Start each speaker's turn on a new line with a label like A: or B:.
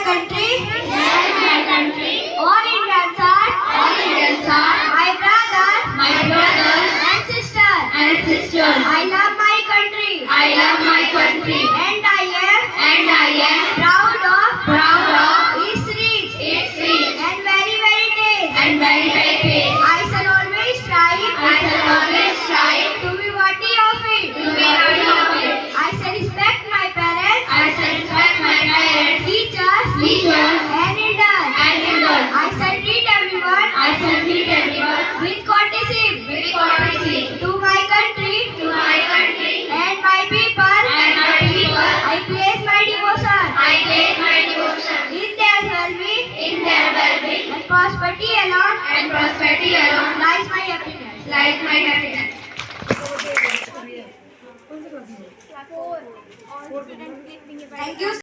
A: country. All Indians are my brothers and sisters. I love my country. And I am proud of its rich and very taste. I shall always strive to be worthy of it. I shall respect my parents, teachers, and elders. I shall treat everyone with courtesy. To my country and my people, I place my devotion. In their well-being and prosperity alone lies my happiness. Thank you.